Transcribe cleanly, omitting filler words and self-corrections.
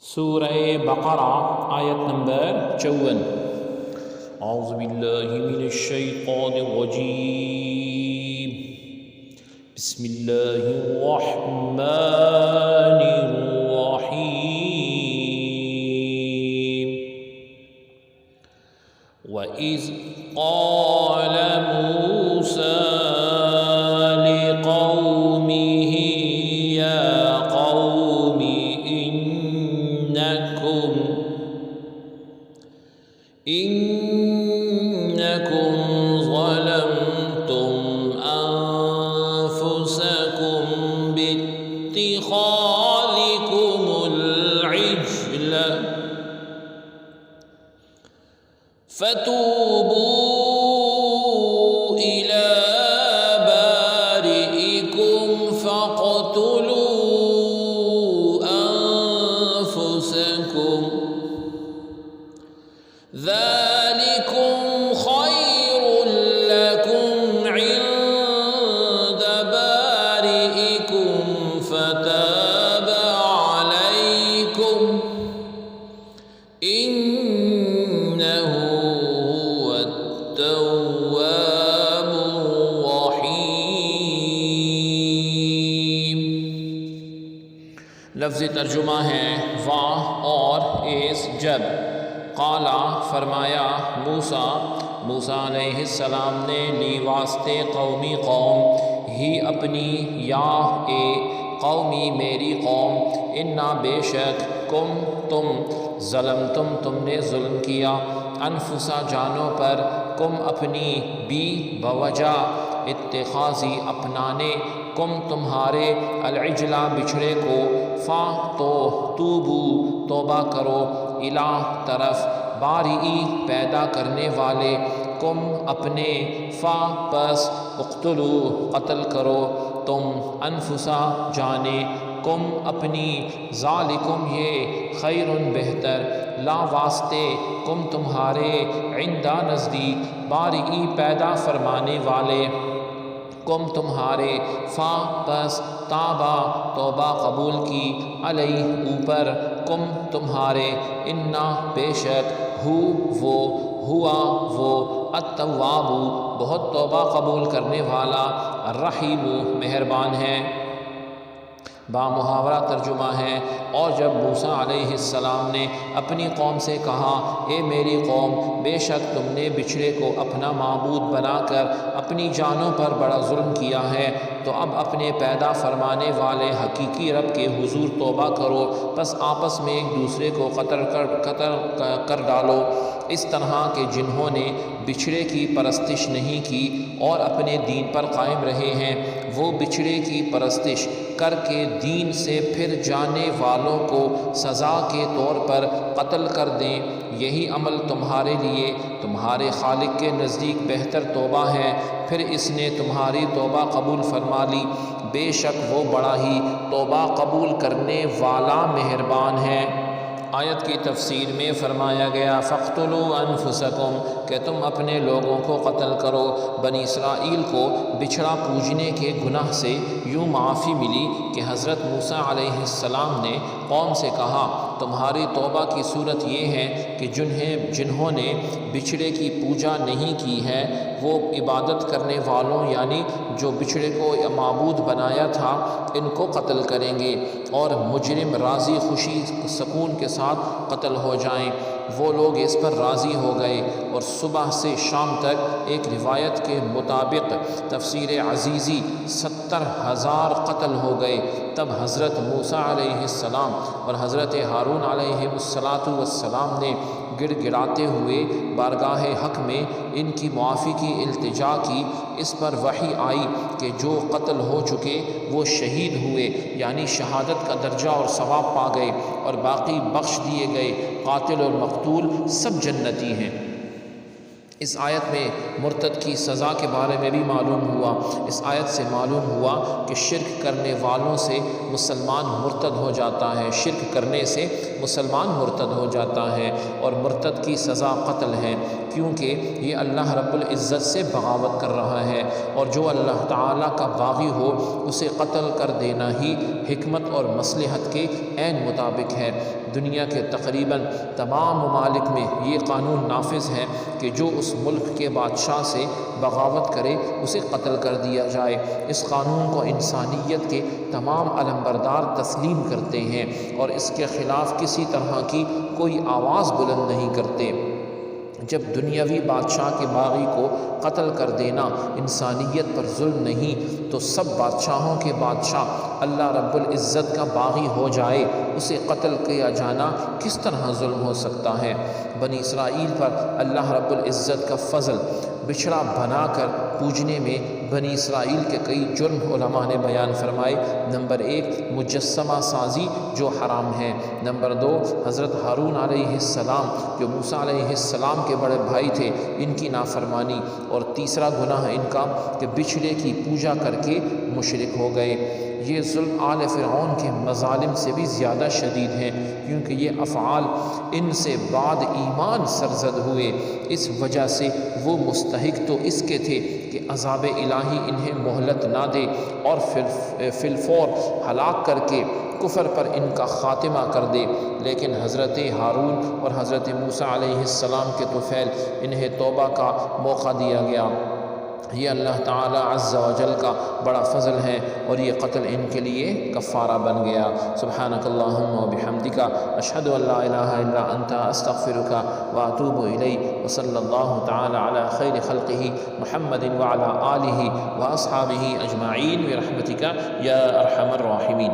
سورہ بقرہ آیت نمبر 54۔ اعوذ باللہ من الشیطان الرجیم، بسم اللہ الرحمن الرحیم۔ وَإِذْ قَالَ مُوسَىٰ لِقَوْمِهِ يَا قَوْمِ إنكم ظلمتم أنفسكم باتخاذكم العجل فتوبوا إلى بارئكم فاقتلوا أنفسكم ذلكم خير لكم عند بارئكم فتاب عليكم إنه هو التواب الرحيم۔ لفظ ترجمہ ہے واہ اور ایس جب۔ قالا فرمایا موسیٰ علیہ السلام نے لی واسطے قومی قوم ہی اپنی یا اے قومی میری قوم انا بے شک تم ظلمتم تم نے ظلم کیا انفسا جانوں پر کم اپنی بھی بوجہ اتخاذی اپنانے تمہارے العجلہ بچھڑے کو فا تو توبو توبہ کرو الہ طرف باری پیدا کرنے والے کم اپنے فا پس اقتلو قتل کرو تم انفسا جانے کم اپنی ذالکم یہ خیر بہتر لا واسطے کم تمہارے عندہ نزدیک باری پیدا فرمانے والے کم تمہارے فا پس تابا توبہ قبول کی علیہ اوپر کم تمہارے انا بے شک ہوا وہ التواب بہت توبہ قبول کرنے والا الرحیم مہربان ہے۔ با محاورہ ترجمہ ہے اور جب موسیٰ علیہ السلام نے اپنی قوم سے کہا اے میری قوم بے شک تم نے بچھڑے کو اپنا معبود بنا کر اپنی جانوں پر بڑا ظلم کیا ہے تو اب اپنے پیدا فرمانے والے حقیقی رب کے حضور توبہ کرو پس آپس میں ایک دوسرے کو قتل کر ڈالو اس طرح کہ جنہوں نے بچھڑے کی پرستش نہیں کی اور اپنے دین پر قائم رہے ہیں وہ بچھڑے کی پرستش کر کے دین سے پھر جانے والوں کو سزا کے طور پر قتل کر دیں یہی عمل تمہارے لیے تمہارے خالق کے نزدیک بہتر توبہ ہے پھر اس نے تمہاری توبہ قبول فرما لی بے شک وہ بڑا ہی توبہ قبول کرنے والا مہربان ہے۔ آیت کی تفسیر میں فرمایا گیا فَاقْتُلُوا أَنفُسَكُمْ کہ تم اپنے لوگوں کو قتل کرو۔ بنی اسرائیل کو بچھڑا پوجنے کے گناہ سے یوں معافی ملی کہ حضرت موسیٰ علیہ السلام نے قوم سے کہا تمہاری توبہ کی صورت یہ ہے کہ جنہوں نے بچھڑے کی پوجا نہیں کی ہے وہ عبادت کرنے والوں یعنی جو بچھڑے کو معبود بنایا تھا ان کو قتل کریں گے اور مجرم راضی خوشی سکون کے ساتھ قتل ہو جائیں۔ وہ لوگ اس پر راضی ہو گئے اور صبح سے شام تک ایک روایت کے مطابق تفسیر عزیزی 70,000 قتل ہو گئے۔ تب حضرت موسیٰ علیہ السلام اور حضرت ہارون علیہ السلام نے گڑ گڑاتے ہوئے بارگاہ حق میں ان کی معافی کی التجا کی۔ اس پر وحی آئی کہ جو قتل ہو چکے وہ شہید ہوئے یعنی شہادت کا درجہ اور ثواب پا گئے اور باقی بخش دیے گئے۔ قاتل اور مقتول سب جنتی ہیں۔ اس آیت میں مرتد کی سزا کے بارے میں بھی معلوم ہوا۔ اس آیت سے معلوم ہوا کہ شرک کرنے والوں سے مسلمان مرتد ہو جاتا ہے، شرک کرنے سے مسلمان مرتد ہو جاتا ہے، اور مرتد کی سزا قتل ہے، کیونکہ یہ اللہ رب العزت سے بغاوت کر رہا ہے، اور جو اللہ تعالیٰ کا باغی ہو اسے قتل کر دینا ہی حکمت اور مصلحت کے عین مطابق ہے۔ دنیا کے تقریباً تمام ممالک میں یہ قانون نافذ ہے کہ جو اس ملک کے بادشاہ سے بغاوت کرے اسے قتل کر دیا جائے۔ اس قانون کو انسانیت کے تمام علمبردار تسلیم کرتے ہیں اور اس کے خلاف کسی طرح کی کوئی آواز بلند نہیں کرتے۔ جب دنیاوی بادشاہ کے باغی کو قتل کر دینا انسانیت پر ظلم نہیں تو سب بادشاہوں کے بادشاہ اللہ رب العزت کا باغی ہو جائے اسے قتل کیا جانا کس طرح ظلم ہو سکتا ہے؟ بنی اسرائیل پر اللہ رب العزت کا فضل بچھڑا بنا کر پوجنے میں بنی اسرائیل کے کئی جرم علماء نے بیان فرمائے۔ نمبر 1 مجسمہ سازی جو حرام ہے۔ نمبر 2 حضرت ہارون علیہ السلام جو موسیٰ علیہ السلام کے بڑے بھائی تھے ان کی نافرمانی، اور تیسرا گناہ ان کا کہ بچھڑے کی پوجا کر کے مشرک ہو گئے۔ یہ ظلم آل فرعون کے مظالم سے بھی زیادہ شدید ہیں، کیونکہ یہ افعال ان سے بعد ایمان سرزد ہوئے، اس وجہ سے وہ مستحق تو اس کے تھے کہ عذاب الہی انہیں مہلت نہ دے اور فی الفور ہلاک کر کے کفر پر ان کا خاتمہ کر دے، لیکن حضرت ہارون اور حضرت موسیٰ علیہ السلام کے طفیل انہیں توبہ کا موقع دیا گیا۔ یہ اللہ تعالیٰ عز و جل کا بڑا فضل ہے، اور یہ قتل ان کے لیے کفارہ بن گیا۔ سبحانک اللہم و بحمدک اشہد ان لا الہ الا انت استغفرک و اتوب الیک، وصلی اللہ تعالی علی خیر خلقہ محمد وعلی آلہ و اصحابہ اجمعین برحمتک یا ارحم الراحمین۔